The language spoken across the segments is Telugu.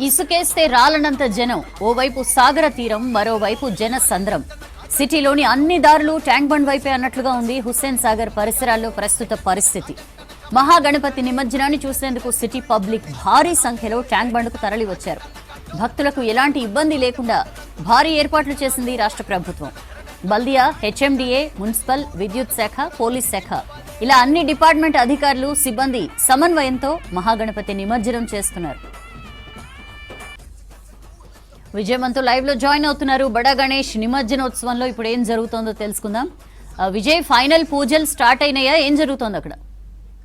ఇసుకేస్తే రాలనంత జనం, ఓవైపు సాగర తీరం, మరోవైపు జన సంద్రం. సిటీలోని అన్ని దారులు ట్యాంక్ బండ్ వైపే అన్నట్లుగా ఉంది హుస్సేన్ సాగర్ పరిసరాల్లో ప్రస్తుత పరిస్థితి. మహాగణపతి నిమజ్జనాన్ని చూసేందుకు సిటీ పబ్లిక్ భారీ సంఖ్యలో ట్యాంక్ బండ్కు తరలి వచ్చారు. భక్తులకు ఎలాంటి ఇబ్బంది లేకుండా భారీ ఏర్పాట్లు చేసింది రాష్ట్ర ప్రభుత్వం. బల్దియా, హెచ్ఎండిఏ, మున్సిపల్, విద్యుత్ శాఖ, పోలీస్ శాఖ ఇలా అన్ని డిపార్ట్మెంట్ అధికారులు, సిబ్బంది సమన్వయంతో మహాగణపతి నిమజ్జనం చేస్తున్నారు. విజయవంతు లైవ్ లో జాయిన్ అవుతున్నారు. బడా గణేష్ నిమజ్జనోత్సవంలో ఇప్పుడు ఏం జరుగుతోందో తెలుసుకుందాం. విజయ్, ఫైనల్ పూజలు స్టార్ట్ అయినాయా? ఏం జరుగుతోంది అక్కడ?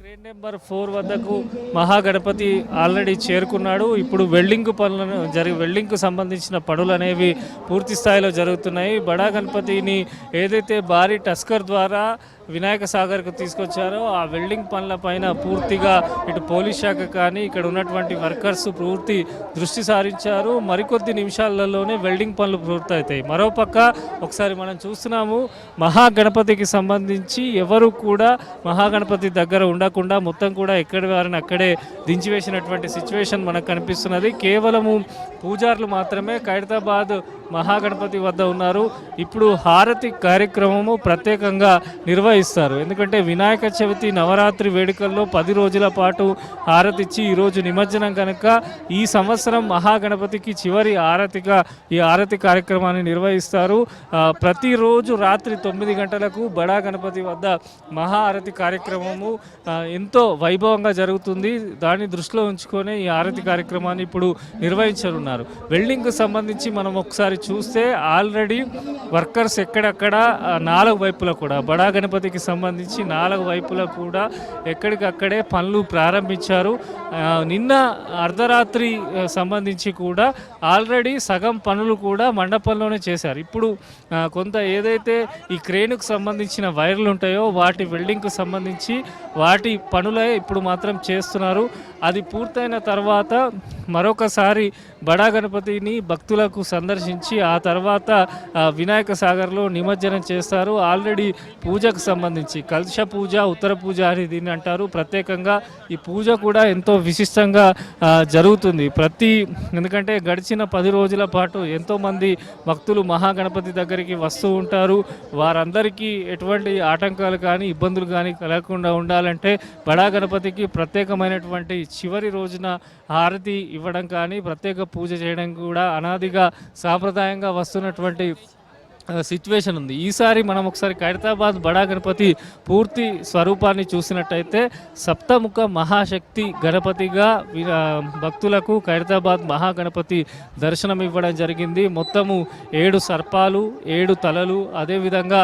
క్రేన్ నెంబర్ 4 వద్దకు మహాగణపతి ఆల్రెడీ చేరుకున్నాడు. ఇప్పుడు వెల్డింగ్ కు సంబంధించిన పనులు అనేవి పూర్తి స్థాయిలో జరుగుతున్నాయి. బడా గణపతిని ఏదైతే భారీ టస్కర్ ద్వారా వినాయక సాగర్కు తీసుకొచ్చారో ఆ వెల్డింగ్ పనుల పైన పూర్తిగా ఇటు పోలీస్ శాఖ కానీ ఇక్కడ ఉన్నటువంటి వర్కర్స్ పూర్తి దృష్టి సారించారు. మరికొద్ది నిమిషాలలోనే వెల్డింగ్ పనులు పూర్తవుతాయి. మరోపక్క ఒకసారి మనం చూస్తున్నాము, మహాగణపతికి సంబంధించి ఎవరు కూడా మహాగణపతి దగ్గర ఉండకుండా మొత్తం కూడా ఎక్కడి వారిని అక్కడే దించివేసినటువంటి సిచ్యువేషన్ మనకు కనిపిస్తున్నది. కేవలము పూజారులు మాత్రమే ఖైరతాబాద్ మహాగణపతి వద్ద ఉన్నారు. ఇప్పుడు హారతి కార్యక్రమము ప్రత్యేకంగా నిర్వహిస్తారు. ఎందుకంటే వినాయక చవితి నవరాత్రి వేడుకల్లో 10 రోజుల పాటు హారతి ఇచ్చి ఈరోజు నిమజ్జనం కనుక ఈ సంవత్సరం మహాగణపతికి చివరి హారతిగా ఈ హారతి కార్యక్రమాన్ని నిర్వహిస్తారు. ప్రతిరోజు రాత్రి 9 గంటలకు బడా గణపతి వద్ద మహాహారతి కార్యక్రమము ఎంతో వైభవంగా జరుగుతుంది. దాన్ని దృష్టిలో ఉంచుకొని ఈ హారతి కార్యక్రమాన్ని ఇప్పుడు నిర్వహించనున్నారు. వెల్డింగ్కు సంబంధించి మనం ఒకసారి చూస్తే ఆల్రెడీ వర్కర్స్ ఎక్కడక్కడ 4 వైపులా కూడా బడా గణపతికి సంబంధించి 4 వైపులా కూడా ఎక్కడికక్కడే పనులు ప్రారంభించారు. నిన్న అర్ధరాత్రి సంబంధించి కూడా ఆల్రెడీ సగం పనులు కూడా మండపంలోనే చేశారు. ఇప్పుడు కొంత ఏదైతే ఈ క్రేన్కు సంబంధించిన వైర్లు ఉంటాయో వాటి వెల్డింగ్కు సంబంధించి వాటి పనులే ఇప్పుడు మాత్రం చేస్తున్నారు. అది పూర్తయిన తర్వాత మరొకసారి బడా గణపతిని భక్తులకు సందర్శించి ఆ తర్వాత వినాయక సాగర్లో నిమజ్జనం చేస్తారు. ఆల్రెడీ పూజకు సంబంధించి కలశ పూజ, ఉత్తర పూజ అని దీన్ని అంటారు. ప్రత్యేకంగా ఈ పూజ కూడా ఎంతో విశిష్టంగా జరుగుతుంది. ఎందుకంటే గడిచిన 10 రోజుల పాటు ఎంతోమంది భక్తులు మహాగణపతి దగ్గరికి వస్తూ ఉంటారు. వారందరికీ ఎటువంటి ఆటంకాలు కానీ ఇబ్బందులు కానీ కలగకుండా ఉండాలంటే బడా గణపతికి ప్రత్యేకమైనటువంటి చివరి రోజున హారతి ఇవ్వడం కానీ ప్రత్యేక పూజ చేయడం కూడా అనాదిగా సాంప్రదాయంగా వస్తున్నటువంటి సిచ్యువేషన్ ఉంది. ఈసారి మనం ఒకసారి ఖైరతాబాద్ బడా గణపతి పూర్తి స్వరూపాన్ని చూసినట్టయితే సప్తముఖ మహాశక్తి గణపతిగా భక్తులకు ఖైరతాబాద్ మహాగణపతి దర్శనం ఇవ్వడం జరిగింది. మొత్తము 7 సర్పాలు, 7 తలలు, అదేవిధంగా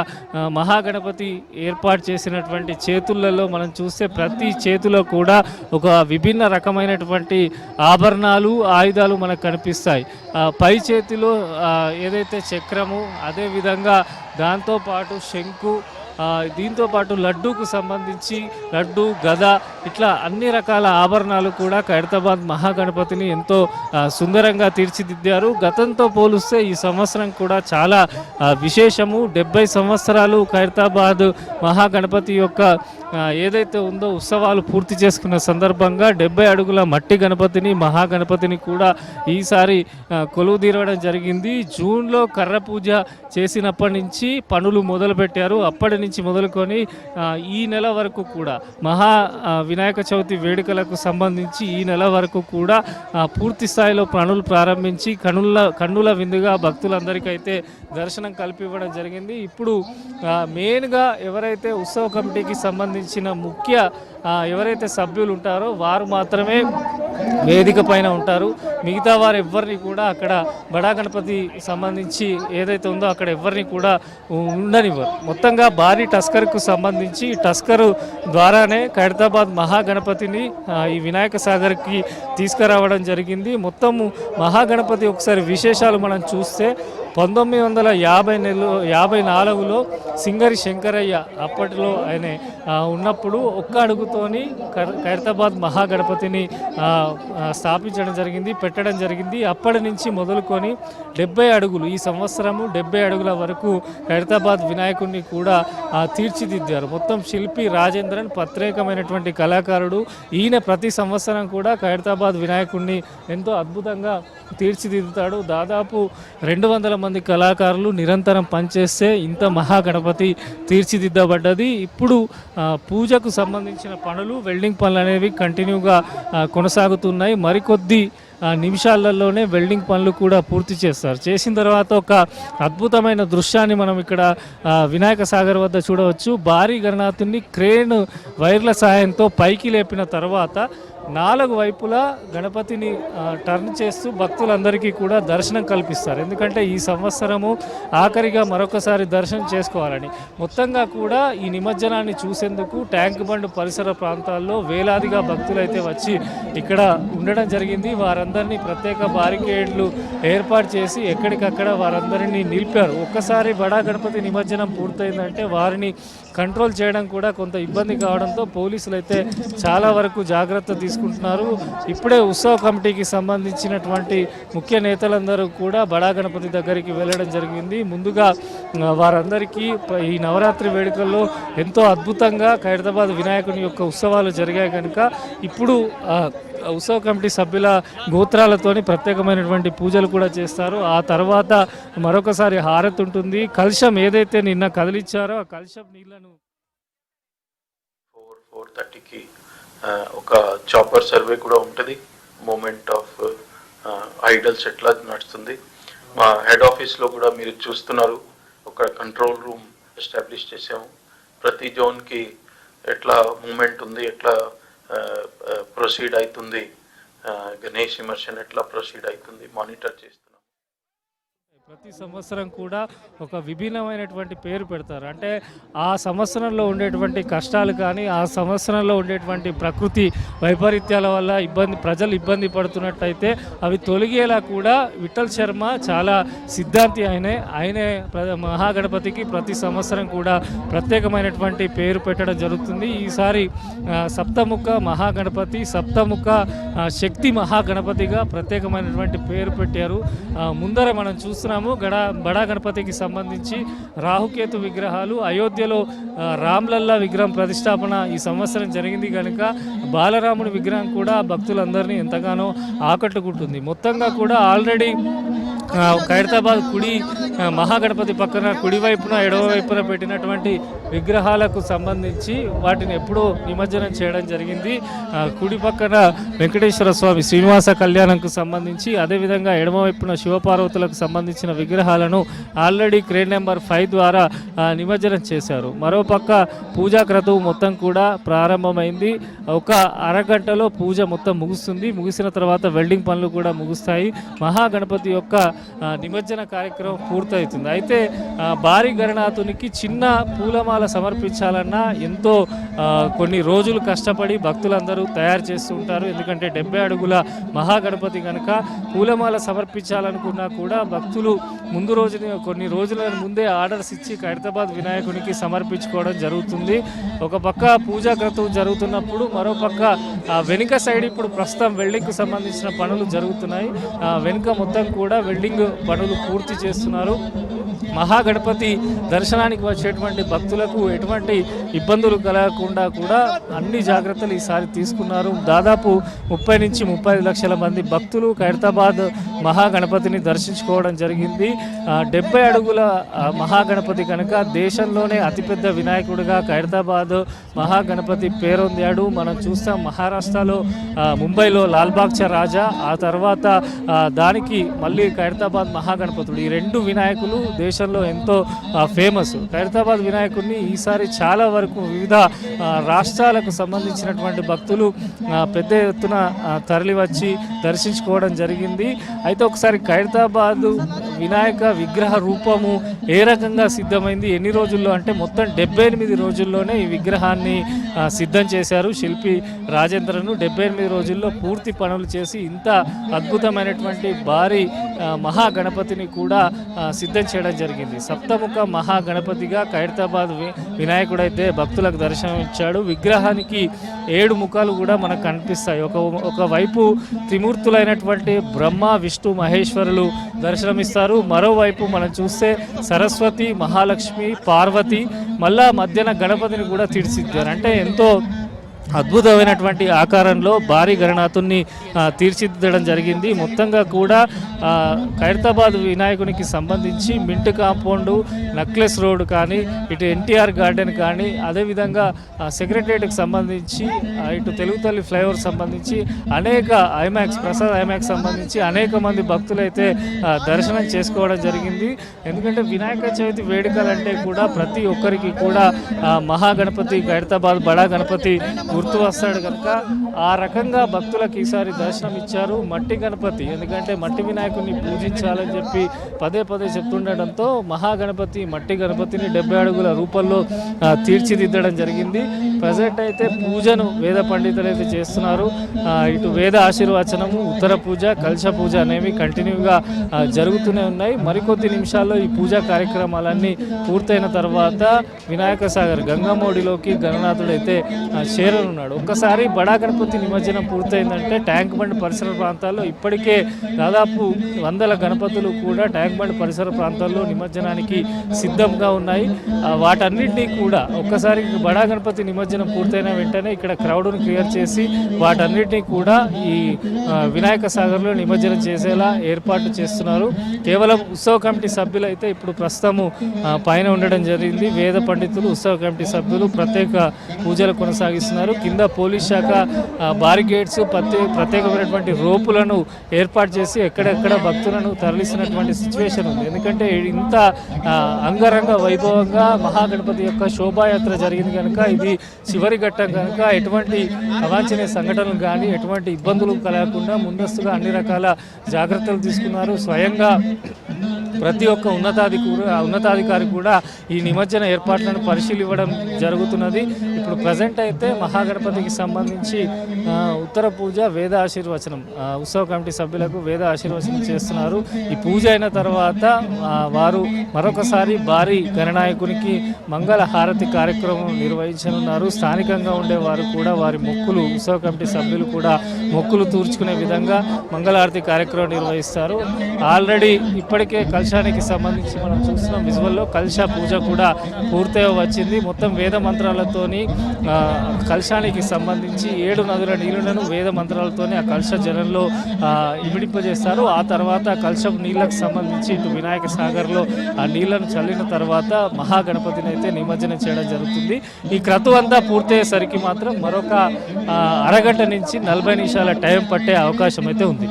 మహాగణపతి ఏర్పాటు చేసినటువంటి చేతులలో మనం చూస్తే ప్రతి చేతిలో కూడా ఒక విభిన్న రకమైనటువంటి ఆభరణాలు, ఆయుధాలు మనకు కనిపిస్తాయి. పై చేతిలో ఏదైతే చక్రము, అదేవిధంగా దాంతోపాటు శంకు, దీంతోపాటు లడ్డూకు సంబంధించి లడ్డు, గద, ఇట్లా అన్ని రకాల ఆభరణాలు కూడా ఖైరతాబాద్ మహాగణపతిని ఎంతో సుందరంగా తీర్చిదిద్దారు. గతంతో పోలిస్తే ఈ సంవత్సరం కూడా చాలా విశేషము. 70 సంవత్సరాలు ఖైరతాబాద్ మహాగణపతి యొక్క ఏదైతే ఉందో ఉత్సవాలు పూర్తి చేసుకున్న సందర్భంగా 70 అడుగుల మట్టి గణపతిని, మహాగణపతిని కూడా ఈసారి కొలువు తీరడం జరిగింది. జూన్లో కర్ర పూజ చేసినప్పటి నుంచి పనులు మొదలుపెట్టారు. అప్పటి నుంచి మొదలుకొని ఈ నెల వరకు కూడా వినాయక చవితి వేడుకలకు సంబంధించి ఈ నెల వరకు కూడా పూర్తి స్థాయిలో పనులు ప్రారంభించి కన్నుల విందుగా భక్తులందరికైతే దర్శనం కల్పివ్వడం జరిగింది. ఇప్పుడు మెయిన్గా ఎవరైతే ఉత్సవ కమిటీకి సంబంధించిన ముఖ్య ఎవరైతే సభ్యులు ఉంటారో వారు మాత్రమే వేదిక పైన ఉంటారు. మిగతా వారు ఎవరిని కూడా అక్కడ బడా గణపతి సంబంధించి ఏదైతే ఉందో అక్కడ ఎవరిని కూడా ఉండనివ్వరు. మొత్తంగా భారీ టస్కర్కు సంబంధించి టస్కర్ ద్వారానే ఖైరతాబాద్ మహాగణపతిని ఈ వినాయక సాగర్కి తీసుకురావడం జరిగింది. మొత్తము మహాగణపతి ఒకసారి విశేషాలు మనం చూస్తే 1954లో సింగరి శంకరయ్య అప్పట్లో ఆయన ఉన్నప్పుడు ఒక్క అడుగుతోని ఖైరతాబాద్ మహాగణపతిని స్థాపించడం జరిగింది, పెట్టడం జరిగింది. అప్పటి నుంచి మొదలుకొని 70 అడుగులు, ఈ సంవత్సరము 70 అడుగుల వరకు ఖైరతాబాద్ వినాయకుడిని కూడా తీర్చిదిద్దారు. మొత్తం శిల్పి రాజేంద్రన్ ప్రత్యేకమైనటువంటి కళాకారుడు. ఈయన ప్రతి సంవత్సరం కూడా ఖైరతాబాద్ వినాయకుడిని ఎంతో అద్భుతంగా తీర్చిదిద్దుతాడు. దాదాపు 200 మంది కళాకారులు నిరంతరం పనిచేస్తే ఇంత మహాగణపతి తీర్చిదిద్దబడ్డది. ఇప్పుడు పూజకు సంబంధించిన పనులు, వెల్డింగ్ పనులు అనేవి కంటిన్యూగా కొనసాగుతున్నాయి. మరికొద్ది నిమిషాలలోనే వెల్డింగ్ పనులు కూడా పూర్తి చేస్తారు. చేసిన తర్వాత ఒక అద్భుతమైన దృశ్యాన్ని మనం ఇక్కడ వినాయక సాగర్ వద్ద చూడవచ్చు. భారీ గణనాథుని క్రేన్ వైర్ల సాయంతో పైకి లేపిన తర్వాత 4 వైపులా గణపతిని టర్న్ చేస్తూ భక్తులందరికీ కూడా దర్శనం కల్పిస్తారు. ఎందుకంటే ఈ సంవత్సరము ఆఖరిగా మరొకసారి దర్శనం చేసుకోవాలని. మొత్తంగా కూడా ఈ నిమజ్జనాన్ని చూసేందుకు ట్యాంక్ బండ్ పరిసర ప్రాంతాల్లో వేలాదిగా భక్తులైతే వచ్చి ఇక్కడ ఉండడం జరిగింది. వారందరినీ ప్రత్యేక బారికేడ్లు ఏర్పాటు చేసి ఎక్కడికక్కడ వారందరినీ నిలిపారు. ఒక్కసారి బడా గణపతి నిమజ్జనం పూర్తయిందంటే వారిని కంట్రోల్ చేయడం కూడా కొంత ఇబ్బంది కావడంతో పోలీసులు అయితే చాలా వరకు జాగ్రత్త తీసుకుంటున్నారు. ఇప్పుడే ఉత్సవ కమిటీకి సంబంధించినటువంటి ముఖ్య నేతలందరూ కూడా బడా గణపతి దగ్గరికి వెళ్ళడం జరిగింది. ముందుగా వారందరికీ ఈ నవరాత్రి వేడుకల్లో ఎంతో అద్భుతంగా ఖైరతాబాద్ వినాయకుని యొక్క ఉత్సవాలు జరిగాయి కనుక ఇప్పుడు ఉత్సవ కమిటీ సభ్యుల గోత్రాలతోని ప్రత్యేకమైనటువంటి పూజలు కూడా చేస్తారు. ఆ తర్వాత మరొకసారి హారతి ఉంటుంది. కలశం ఏదైతే నిన్న కదిలిచ్చారో ఆ కలశం నీళ్లను 4:30కి ఒక చాపర్ సర్వే కూడా ఉంటుంది. మూమెంట్ ఆఫ్ ఐడల్స్ ఎట్లా నడుస్తుంది. మా హెడ్ ఆఫీస్లో కూడా మీరు చూస్తున్నారు, ఒక కంట్రోల్ రూమ్ ఎస్టాబ్లిష్ చేసాము. ప్రతి జోన్కి ఎట్లా మూమెంట్ ఉంది, ఎట్లా ప్రొసీడ్ అవుతుంది, గణేష్ ఇమర్షన్ ఎట్లా ప్రొసీడ్ అవుతుంది మానిటర్ చేస్తున్నాం. ప్రతి సంవత్సరం కూడా ఒక విభిన్నమైనటువంటి పేరు పెడతారు. అంటే ఆ సంవత్సరంలో ఉండేటువంటి కష్టాలు కానీ, ఆ సంవత్సరంలో ఉండేటువంటి ప్రకృతి వైపరీత్యాల వల్ల ప్రజలు ఇబ్బంది పడుతున్నట్టయితే అవి తొలగేలా కూడా విఠల్ శర్మ చాలా సిద్ధాంతి. ఆయనే మహాగణపతికి ప్రతి సంవత్సరం కూడా ప్రత్యేకమైనటువంటి పేరు పెట్టడం జరుగుతుంది. ఈసారి సప్తముఖ మహాగణపతి, సప్తముఖ శక్తి మహాగణపతిగా ప్రత్యేకమైనటువంటి పేరు పెట్టారు. ముందర మనం చూస్తున్నాం బడా గణపతికి సంబంధించి రాహుకేతు విగ్రహాలు, అయోధ్యలో రామ్లల్లా విగ్రహం ప్రతిష్టాపన ఈ సంవత్సరం జరిగింది కనుక బాలరాముడి విగ్రహం కూడా భక్తులందరినీ ఎంతగానో ఆకట్టుకుంటుంది. మొత్తంగా కూడా ఆల్రెడీ ఖైరతాబాద్ మహాగణపతి పక్కన కుడివైపున ఎడమవైపున పెట్టినటువంటి విగ్రహాలకు సంబంధించి వాటిని ఎప్పుడో నిమజ్జనం చేయడం జరిగింది. కుడి పక్కన వెంకటేశ్వర స్వామి శ్రీనివాస కళ్యాణంకు సంబంధించి, అదేవిధంగా ఎడమవైపున శివపార్వతులకు సంబంధించిన విగ్రహాలను ఆల్రెడీ క్రేన్ నెంబర్ 5 ద్వారా నిమజ్జనం చేశారు. మరోపక్క పూజా క్రతువు మొత్తం కూడా ప్రారంభమైంది. ఒక అరగంటలో పూజ మొత్తం ముగుస్తుంది. ముగిసిన తర్వాత వెల్డింగ్ పనులు కూడా ముగుస్తాయి. మహాగణపతి యొక్క నిమజ్జన కార్యక్రమం పూర్తవుతుంది. అయితే భారీ గణనాథునికి చిన్న పూలమాల సమర్పించాలన్నా ఎంతో కొన్ని రోజులు కష్టపడి భక్తులందరూ తయారు చేస్తూ ఉంటారు. ఎందుకంటే 70 అడుగుల మహాగణపతి కనుక పూలమాల సమర్పించాలనుకున్నా కూడా భక్తులు కొన్ని రోజుల ముందే ఆర్డర్స్ ఇచ్చి ఖైరతాబాద్ వినాయకునికి సమర్పించుకోవడం జరుగుతుంది. ఒక పక్క పూజా క్రతువు జరుగుతున్నప్పుడు మరోపక్క వెనుక సైడ్ ఇప్పుడు ప్రస్తుతం వెల్డింగ్కు సంబంధించిన పనులు జరుగుతున్నాయి. వెనుక మొత్తం కూడా వెల్డింగ్ పనులు పూర్తి చేస్తున్నారు. మహాగణపతి దర్శనానికి వచ్చేటువంటి భక్తులకు ఎటువంటి ఇబ్బందులు కలగకుండా కూడా అన్ని జాగ్రత్తలు ఈసారి తీసుకున్నారు. దాదాపు 30 నుంచి 35 లక్షల మంది భక్తులు ఖైరతాబాద్ మహాగణపతిని దర్శించుకోవడం జరిగింది. 70 అడుగుల మహాగణపతి కనుక దేశంలోనే అతిపెద్ద వినాయకుడిగా ఖైరతాబాద్ మహాగణపతి పేరొందాడు. మనం చూస్తాం మహారాష్ట్రలో ముంబైలో లాల్బాగ్చా రాజా, ఆ తర్వాత దానికి మళ్ళీ ఖైరతాబాద్ మహాగణపతుడు. ఈ 2 వినాయకులు దేశంలో ఎంతో ఫేమస్. ఖైరతాబాద్ వినాయకుడిని ఈసారి చాలా వరకు వివిధ రాష్ట్రాలకు సంబంధించినటువంటి భక్తులు పెద్ద ఎత్తున తరలి వచ్చి దర్శించుకోవడం జరిగింది. అయితే ఒకసారి ఖైరతాబాద్ వినాయక విగ్రహ రూపము ఏ రకంగా సిద్ధమైంది, ఎన్ని రోజుల్లో అంటే మొత్తం 78 రోజుల్లోనే ఈ విగ్రహాన్ని సిద్ధం చేశారు శిల్పి రాజేంద్రను. 78 రోజుల్లో పూర్తి పనులు చేసి ఇంత అద్భుతమైనటువంటి భారీ మహాగణపతిని కూడా సిద్ధం చేయడం జరిగింది. సప్తముఖ మహాగణపతిగా ఖైరతాబాద్ వినాయకుడైతే భక్తులకు దర్శనం ఇచ్చాడు. విగ్రహానికి 7 ముఖాలు కూడా మనకు కనిపిస్తాయి. ఒకవైపు త్రిమూర్తులైనటువంటి బ్రహ్మ, విష్ణు, మహేశ్వరులు దర్శనమిస్తారు. మరోవైపు మనం చూస్తే సరస్వతి, మహాలక్ష్మి, పార్వతి, మళ్ళా మధ్యన గణపతిని కూడా తీర్చిదిద్దారు. అంటే ఎంతో అద్భుతమైనటువంటి ఆకారంలో భారీ గణనాథుని తీర్చిదిద్దడం జరిగింది. మొత్తంగా కూడా ఖైరతాబాద్ వినాయకునికి సంబంధించి మింట్ కాంపౌండ్, నక్లెస్ రోడ్ కానీ, ఇటు ఎన్టీఆర్ గార్డెన్ కానీ, అదేవిధంగా సెక్రటరియట్కి సంబంధించి, ఇటు తెలుగు తల్లి ఫ్లైఓవర్ సంబంధించి అనేక ప్రసాద్ ఐమాక్స్ సంబంధించి అనేక మంది భక్తులైతే దర్శనం చేసుకోవడం జరిగింది. ఎందుకంటే వినాయక చవితి వేడుకలంటే కూడా ప్రతి ఒక్కరికి కూడా మహాగణపతి, ఖైరతాబాద్ బడా గణపతి గుర్తు వస్తాడు కనుక ఆ రకంగా భక్తులకు ఈసారి దర్శనం ఇచ్చారు. మట్టి గణపతి, ఎందుకంటే మట్టి వినాయకుడిని పూజించాలని చెప్పి పదే చెప్తుండటంతో మహాగణపతి మట్టి గణపతిని 70 అడుగుల రూపంలో తీర్చిదిద్దడం జరిగింది. ప్రజెంట్ అయితే పూజను వేద పండితులు అయితే చేస్తున్నారు. ఇటు వేద ఆశీర్వచనము, ఉత్తర పూజ, కలశ పూజ అనేవి కంటిన్యూగా జరుగుతూనే ఉన్నాయి. మరికొద్ది నిమిషాల్లో ఈ పూజా కార్యక్రమాలన్నీ పూర్తయిన తర్వాత వినాయక సాగర్ గంగమోడిలోకి గణనాథుడైతే చేరనున్నాడు. ఒక్కసారి బడా గణపతి నిమజ్జనం పూర్తయిందంటే ట్యాంక్ బండ్ పరిసర ప్రాంతాల్లో ఇప్పటికే దాదాపు 100 గణపతులు కూడా ట్యాంక్ బండ్ పరిసర ప్రాంతాల్లో నిమజ్జనానికి సిద్ధంగా ఉన్నాయి. వాటన్నిటినీ కూడా ఒక్కసారి బడా గణపతి నిమజ్జనం పూర్తయిన వెంటనే ఇక్కడ క్రౌడ్ను క్లియర్ చేసి వాటన్నిటినీ కూడా ఈ వినాయక సాగర్లో నిమజ్జనం చేసేలా ఏర్పాట్లు చేస్తున్నారు. కేవలం ఉత్సవ కమిటీ సభ్యులు అయితే ఇప్పుడు ప్రస్తుతము పైన ఉండడం జరిగింది. వేద పండితులు, ఉత్సవ కమిటీ సభ్యులు ప్రత్యేక పూజలు కొనసాగిస్తున్నారు. కింద పోలీస్ శాఖ బారిగేట్స్, ప్రత్యేకమైనటువంటి రోపులను ఏర్పాటు చేసి ఎక్కడెక్కడ భక్తులను తరలిస్తున్నటువంటి సిచ్యువేషన్ ఉంది. ఎందుకంటే ఇంత అంగరంగ వైభవంగా మహాగణపతి యొక్క శోభాయాత్ర జరిగింది కనుక ఇది చివరి ఘట్టం కనుక ఎటువంటి అవాంఛనీయ సంఘటనలు కానీ ఎటువంటి ఇబ్బందులు కలగకుండా ముందస్తుగా అన్ని రకాల జాగ్రత్తలు తీసుకున్నారు. స్వయంగా ప్రతి ఒక్క ఉన్నతాధికారి కూడా ఈ నిమజ్జన ఏర్పాట్లను పరిశీలివ్వడం జరుగుతున్నది. ఇప్పుడు ప్రజెంట్ అయితే మహాగణపతికి సంబంధించి ఉత్తర పూజ, వేద ఆశీర్వచనం, ఉత్సవ కమిటీ సభ్యులకు వేద ఆశీర్వచనం చేస్తున్నారు. ఈ పూజ అయిన తర్వాత వారు మరొకసారి భారీ గణనాయకునికి మంగళ హారతి కార్యక్రమం నిర్వహించనున్నారు. స్థానికంగా ఉండేవారు కూడా వారి మొక్కులు, ఉత్సవ కమిటీ సభ్యులు కూడా మొక్కులు తీర్చుకునే విధంగా మంగళహారతి కార్యక్రమం నిర్వహిస్తారు. ఆల్రెడీ ఇప్పటికే కలశానికి సంబంధించి మనం చూస్తున్నాం విజువల్లో కలశ పూజ కూడా పూర్తయి వచ్చింది. మొత్తం వేద మంత్రాలతోని కలశానికి సంబంధించి 7 నదుల నీళ్లను వేద మంత్రాలతోని ఆ కలశ జలంలో ఇమిడింపజేస్తారు. ఆ తర్వాత కలశం నీళ్ళకు సంబంధించి ఇటు వినాయక సాగర్లో ఆ నీళ్లను చల్లిన తర్వాత మహాగణపతిని అయితే నిమజ్జనం చేయడం జరుగుతుంది. ఈ క్రతువు అంతా పూర్తయ్యేసరికి మాత్రం మరొక అరగంట నుంచి 40 నిమిషాల టైం పట్టే అవకాశం అయితే ఉంది.